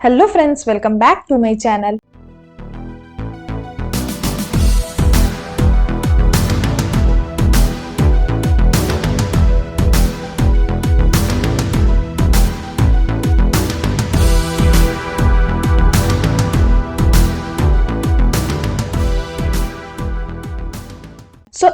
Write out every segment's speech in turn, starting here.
Hello friends, welcome back to my channel.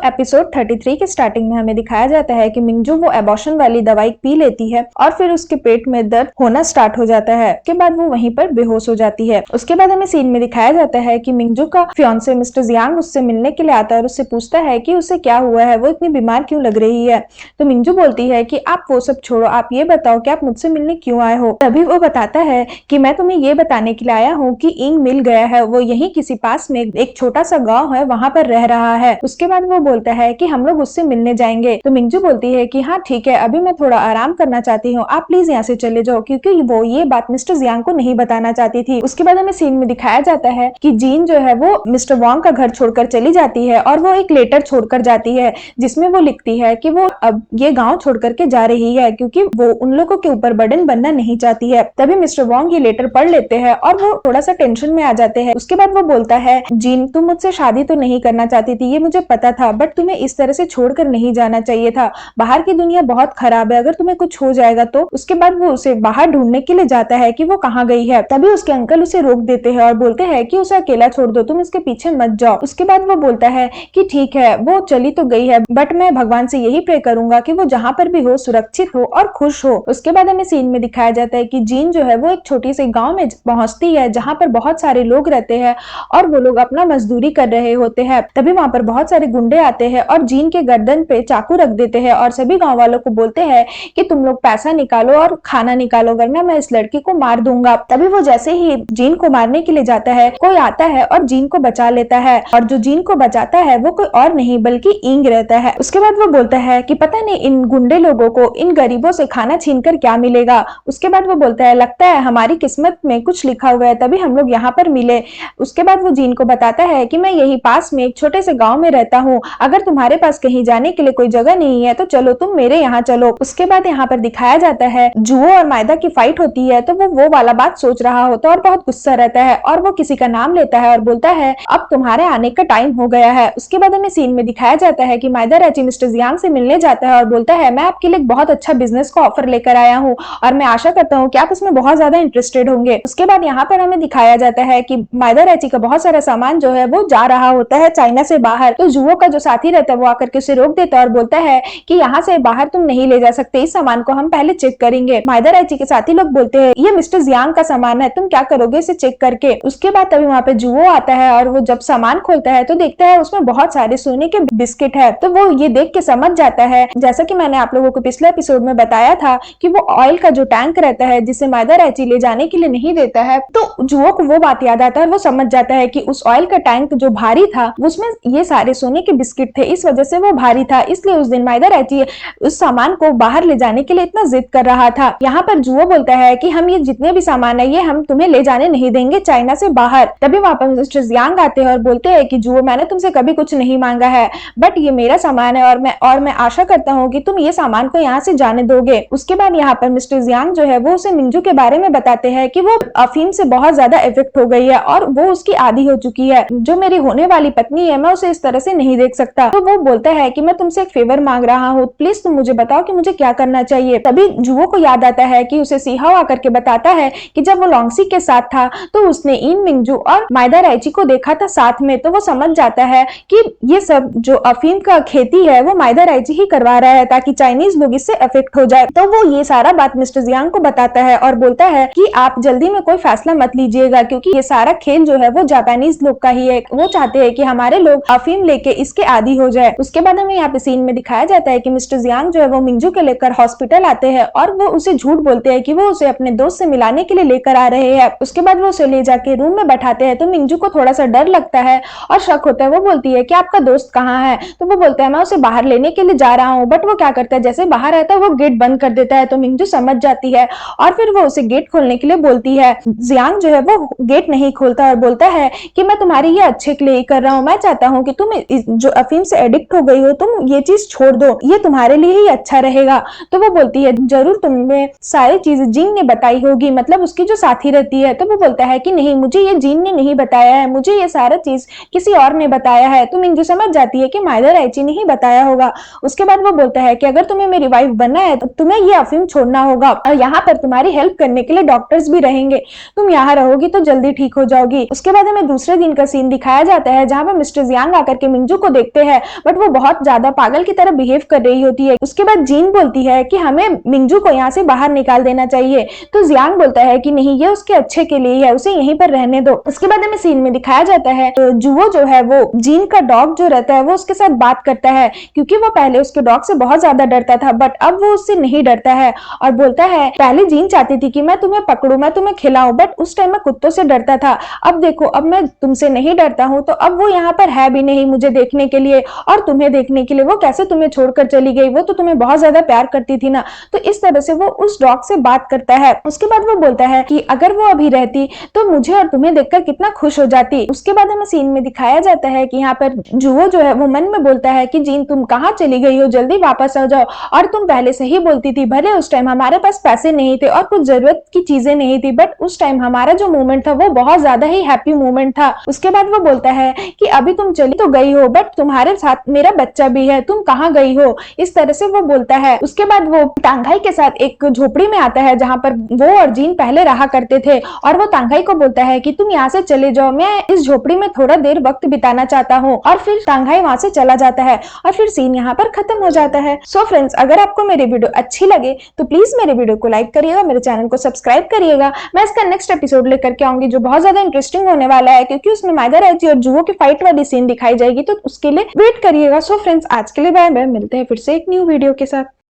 Episode 33 के starting में हमें दिखाया जाता है कि मिंजू वो एबॉर्शन वाली दवाई पी लेती है और फिर उसके पेट में दर्द होना स्टार्ट हो जाता है। उसके बाद वो वहीं पर बेहोश हो जाती है। उसके बाद हमें सीन में दिखाया जाता है कि मिंजू का फियांसे मिस्टर जियांग उससे मिलने के लिए आता है और उससे पूछता है कि उसे क्या हुआ है, वो इतनी बीमार क्यों लग रही है। तो मिंजू बोलती है कि आप वो सब छोड़ो, आप ये बताओ कि आप मुझसे मिलने क्यों आए हो। तभी वो बताता है कि मैं तुम्हें ये बताने के लिए आया हूँ कि इंग मिल गया है, वो यही किसी पास में एक छोटा सा गाँव है, वहां पर रह रहा है। उसके बाद वो बोलता है कि हम लोग उससे मिलने जाएंगे। तो मिंजू बोलती है कि हाँ ठीक है, अभी मैं थोड़ा आराम करना चाहती हूँ, आप प्लीज यहाँ से चले जाओ, क्योंकि वो ये बात मिस्टर जियांग को नहीं बताना चाहती थी। उसके बाद हमें सीन में दिखाया जाता है कि जीन जो है वो मिस्टर वांग का घर छोड़कर चली जाती है और वो एक लेटर छोड़कर जाती है जिसमें वो लिखती है कि वो अब ये गाँव छोड़ करके जा रही है क्योंकि वो उन लोगों के ऊपर बर्डन बनना नहीं चाहती है। तभी मिस्टर वांग ये लेटर पढ़ लेते हैं और वो थोड़ा सा टेंशन में आ जाते हैं। उसके बाद वो बोलता है, जीन तुम मुझसे शादी तो नहीं करना चाहती थी, ये मुझे पता था, बट तुम्हें इस तरह से छोड़कर नहीं जाना चाहिए था। बाहर की दुनिया बहुत खराब है, अगर तुम्हें कुछ हो जाएगा तो। उसके बाद वो उसे बाहर ढूंढने के लिए जाता है कि वो कहाँ गई है। तभी उसके अंकल उसे रोक देते हैं और बोलते हैं कि उसे अकेला छोड़ दो, तुम इसके पीछे मत जाओ। उसके बाद वो बोलता है कि ठीक है, वो चली तो गई है, बट मैं भगवान से यही प्रे करूंगा कि वो जहां पर भी हो सुरक्षित हो और खुश हो। उसके बाद हमें सीन में दिखाया जाता है कि जीन जो है वो एक छोटी सी गांव में पहुंचती है जहां पर बहुत सारे लोग रहते हैं और वो लोग अपना मजदूरी कर रहे होते हैं। तभी वहां पर बहुत सारे गुंडे आते हैं और जीन के गर्दन पे चाकू रख देते हैं और सभी गांव वालों को बोलते हैं कि तुम लोग पैसा निकालो और खाना निकालो, वरना मैं इस लड़की को मार दूंगा। तभी वो जैसे ही जीन को मारने के लिए जाता है, कोई आता है और जीन को बचा लेता है, और जो जीन को बचाता है वो कोई और नहीं बल्कि इंग रहता है। उसके बाद वो बोलता है कि पता नहीं इन गुंडे लोगों को इन गरीबों से खाना छीनकर क्या मिलेगा। उसके बाद वो बोलता है, लगता है हमारी किस्मत में कुछ लिखा हुआ है, तभी हम लोग यहाँ पर मिले। उसके बाद वो जीन को बताता है कि मैं यही पास में एक छोटे से गाँव में रहता हूँ, अगर तुम्हारे पास कहीं जाने के लिए कोई जगह नहीं है तो चलो, तुम मेरे यहाँ चलो। उसके बाद यहाँ पर दिखाया जाता है जुओ और मायदा की फाइट होती है, तो वो वाला बात सोच रहा होता है और बहुत गुस्सा रहता है और वो किसी का नाम लेता है और बोलता है अब तुम्हारे आने का टाइम हो गया है। उसके बाद हमें सीन में दिखाया जाता है कि मायदा रैची मिस्टर जियांग से मिलने जाता है और बोलता है, मैं आपके लिए बहुत अच्छा बिजनेस का ऑफर लेकर आया हूँ और मैं आशा करता हूँ कि आप इसमें बहुत ज्यादा इंटरेस्टेड होंगे। उसके बाद यहाँ पर हमें दिखाया जाता है कि मायदा रैची का बहुत सारा सामान जो है वो जा रहा होता है चाइना से बाहर। तो जुओ का जो साथी रहता है वो आकर के उसे रोक देता है और बोलता है कि यहाँ से बाहर तुम नहीं ले जा सकते, इस सामान को हम पहले चेक करेंगे। मायदा रैची के साथी लोग बोलते हैं, ये मिस्टर जियांग का सामान है, तुम क्या करोगे इसे चेक करके। उसके बाद तभी वहाँ पे जुओ आता है और वो जब सामान खोलता है तो देखता है उसमें बहुत सारे सोने के बिस्किट है। तो वो ये देख के समझ जाता है, जैसा कि मैंने आप लोगों को पिछले एपिसोड में बताया था कि वो ऑयल का जो टैंक रहता है जिसे मायदा रैची ले जाने के लिए नहीं देता है, तो जुओ को वो बात याद आता है और वो समझ जाता है कि उस ऑयल का टैंक जो भारी था उसमें ये सारे सोने के बिस्किट थे, इस वजह से वो भारी था, इसलिए उस दिन मायदा रैची उस सामान को बाहर ले जाने के लिए इतना जिद कर रहा था। यहाँ पर जुओ बोलता है कि हम ये जितने भी सामान है ये हम तुम्हें ले जाने नहीं देंगे चाइना से बाहर। तभी वहां पर मिस्टर जियांग आते हैं और बोलते हैं कि जुओ, मैंने तुमसे कभी कुछ नहीं मांगा है, बट ये मेरा सामान है और मैं आशा करता हूँ कि तुम ये सामान को यहाँ से जाने दोगे। उसके बाद यहाँ पर मिस्टर जियांग जो है वो उसे मिंजू के बारे में बताते हैं कि वो अफीम से बहुत ज्यादा इफेक्ट हो गई है और वो उसकी आदी हो चुकी है, जो मेरी होने वाली पत्नी है मैं उसे इस तरह से नहीं देख सकता। तो वो बोलता है कि मैं तुमसे एक फेवर मांग रहा हूँ, प्लीज तुम मुझे बताओ कि मुझे क्या करना चाहिए। तभी जुओ को याद आता है कि उसे सीहाओ आकर के बताता है कि जब वो लॉन्गसी के साथ था तो उसने इन मिंजू और मायदा रैची को देखा था साथ में। तो वो समझ जाता है कि ये सब जो अफीम का खेती है वो मायदा रैची ही करवा रहा है ताकि चाइनीज लोग इससे अफेक्ट हो जाए। तो वो ये सारा बात मिस्टर जियांग को बताता है और बोलता है कि आप जल्दी में कोई फैसला मत लीजिएगा, क्योंकि ये सारा खेल जो है वो जापानीज लोग का ही है, वो चाहते हैं कि हमारे लोग अफीम लेके इसके आदी हो जाए। उसके बाद हमें यहाँ पे सीन में दिखाया जाता है कि मिस्टर जियांग जो है वो मिंजू के लेकर हॉस्पिटल आते हैं और वो उसे झूठ बोलते हैं कि वो उसे अपने दोस्त से मिलाने के लिए लेकर आ रहे हैं। उसके बाद वो उसे ले जाके रूम में बैठाते हैं तो मिंजू को थोड़ा सा डर लगता है और शक होता है। वो बोलती है कि आपका दोस्त कहाँ है, तो वो बोलता है मैं उसे बाहर लेने के लिए जा रहा हूँ, बट वो क्या करता है जैसे बाहर आता है वो गेट बंद कर देता है। तो मिंजू समझ जाती है और फिर वो उसे गेट खोलने के लिए बोलती है। जियांग जो है वो गेट नहीं खोलता और बोलता है कि मैं तुम्हारे ये अच्छे के लिए कर रहा हूँ, मैं चाहता हूँ कि तुम जो अफीम से एडिक्ट हो गई हो, तुम ये चीज छोड़ दो, ये तुम्हारे लिए ही अच्छा रहेगा। तो वो बोलती है जरूर तुम्हें सारी चीजें जीन ने बताई होगी, मतलब उसकी जो साथी रहती है। तो वो बोलता है कि नहीं, मुझे ये जीन ने नहीं बताया है, मुझे ये सारा चीज किसी और ने बताया है। तो मिंजू समझ जाती है कि माइदर आइची ने ही बताया होगा। उसके बाद वो बोलता है कि अगर तुम्हें मेरी वाइफ बनना है तो तुम्हें ये अफीम छोड़ना होगा, और यहाँ पर तुम्हारी हेल्प करने के लिए डॉक्टर्स भी रहेंगे, तुम यहाँ रहोगी तो जल्दी ठीक हो जाओगी। उसके बाद हमें दूसरे दिन का सीन दिखाया जाता है जहाँ पे मिस्टर जियांग आकर के मिंजू को देखते हैं, बट वो बहुत ज्यादा पागल की तरह बिहेव कर रही होती है। उसके बाद जीन बोलती है कि हमें मिंजू को यहाँ से बाहर निकाल देना चाहिए। तो जियांग बोलता है कि नहीं, ये उसके अच्छे के लिए है, उसे यहीं पर रहने दो। उसके बाद हमें सीन में दिखाया जाता है तो जुवो जो है वो जीन का डॉग जो रहता है वो उसके साथ बात करता है, क्योंकि वो पहले उसके डॉग से बहुत ज्यादा डरता था, बट अब वो उससे नहीं डरता है। और बोलता है पहले जीन चाहती थी कि मैं तुम्हें पकड़ूं, मैं तुम्हें खिलाऊं, बट उस टाइम मैं कुत्तों से डरता था। अब देखो, अब मैं तुमसे नहीं डरता हूं, तो अब वो यहाँ पर है भी नहीं मुझे देखने के लिए और तुम्हें देखने के लिए। वो कैसे तुम्हें छोड़कर चली गई, वो तो तुम्हें बहुत ज्यादा प्यार करती थी ना। तो इस तरह से वो उस डॉग से बात करता है। उसके बाद वो बोलता है कि अगर वो अभी रहती तो मुझे और तुम्हें देखकर कितना खुश हो जाती। उसके बाद हमें सीन में दिखाया जाता है कि यहाँ पर जुवो जो है वो मन में बोलता है कि जीन तुम कहाँ चली गई हो, जल्दी वापस आ जाओ, और तुम पहले से ही बोलती थी, भले उस टाइम हमारे पास पैसे नहीं थे और कुछ जरूरत की चीजें नहीं थी, बट उस टाइम हमारा जो मोमेंट था वो बहुत ज्यादा ही हैप्पी मोमेंट था। उसके बाद वो बोलता है कि अभी तुम चली तो गई हो, बट तुम्हारे साथ मेरा बच्चा भी है, तुम कहाँ गई हो, इस तरह से वो बोलता है। उसके बाद वो तांघाई के साथ एक झोपड़ी में आता है जहाँ पर वो और जीन पहले रहा करते थे, और वो तांघाई को बोलता है कि तुम यहाँ से चले जाओ, मैं इस झोपड़ी में थोड़ा देर वक्त बिताना चाहता हूँ। और फिर तांघाई वहां से चला जाता है और फिर सीन यहाँ पर खत्म हो जाता है। सो फ्रेंड्स, अगर आपको मेरी वीडियो अच्छी लगे तो प्लीज मेरे वीडियो को लाइक करिएगा, मेरे चैनल को सब्सक्राइब करिएगा। मैं इसका नेक्स्ट एपिसोड लेकर के आऊंगी जो बहुत ज्यादा इंटरेस्टिंग होने वाला है, क्योंकि उसमें माइदर आइची और जुवो की फाइट वाली सीन दिखाई जाएगी, तो उसके लिए वेट करिएगा। सो फ्रेंड्स, आज के लिए बाय बाय, मिलते हैं फिर से एक न्यू वीडियो के साथ।